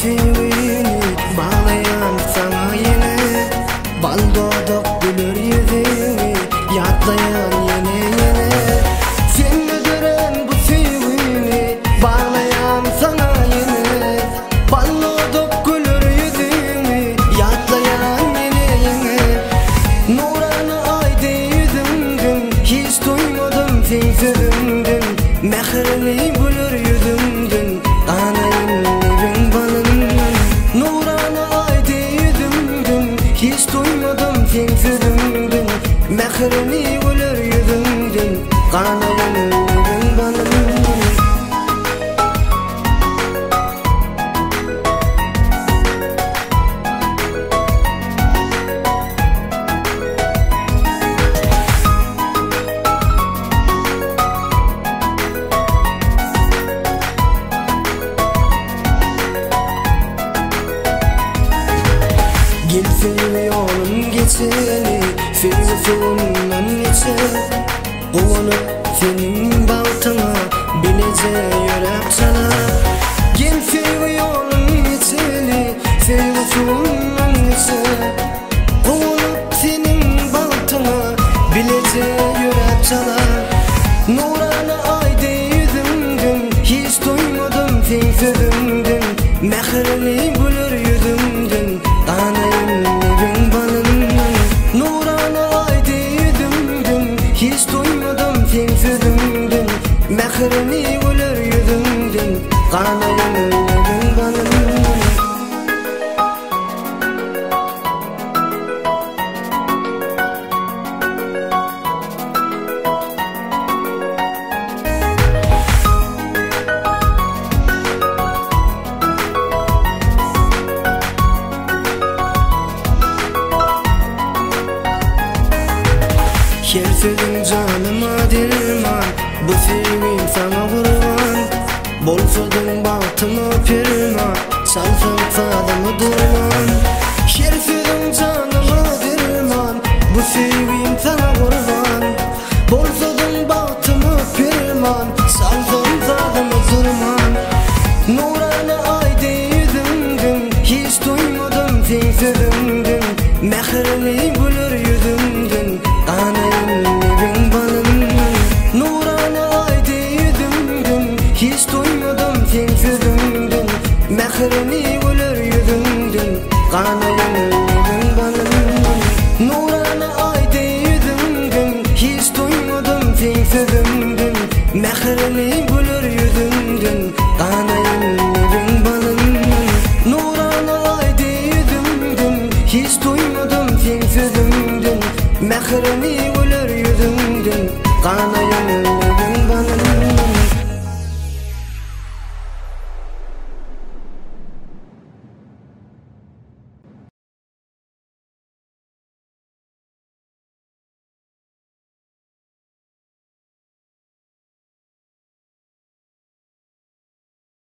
sevgini bağlayan sana yine. Baldodok gülür yüzünü yatlayan yine yine. Seni gören bu sevgini bağlayan sana yine. Baldodok gülür yüzünü yatlayan yine yine. Nurana aydı yüzümdün, hiç duymadım sen sözümdün. Mehrini gülür yüzümdün, anayım evin balın. Nurana aydı yüzümdün, hiç duymadım sen sözümdün. Mehrini gülür yüzümdün, anayım evin balın. Gel seviyorum geçeni, sevgi suyundan içe. Ulanıp senin baltına, bilece yürek sana. Gel seviyorum geçeni, sevgi suyundan içe. Ulanıp senin baltına, bilece yürek sana. Nurana aydı yüzümdün, hiç duymadım sen sözümdün. Mehrini gülür yüzümdün, anayım evin balın. Nurana aydı yüzümdün, hiç duymadım sen sözümdün. Mehrini gülür yüzümdün, anayım evin balın. Her sözün canıma dirman, bu sevgim sana kurban. Bol sözün baltıma pirman, çalsın fadımı durman. Her sözün canıma dirman, bu sevgim sana kurban. Bol sözün baltıma pirman, çalsın fadımı durman. Nurana aydı yüzümdün, hiç duymadım sen sözümdün. Mehrini gülür yüzümdün, anayım evin balın. Nurana aydı yüzümdün, hiç duymadım sen sözümdün. Mehrini gülür yüzümdün, anayım evin balın. Nurana aydı yüzümdün, hiç duymadım sen sözümdün. Mehrini gülür yüzümdün, anayım evin balın. Nurana aydı yüzümdün, hiç duymadım sen sözümdün. Mehrini gülür yüzümdün, anayım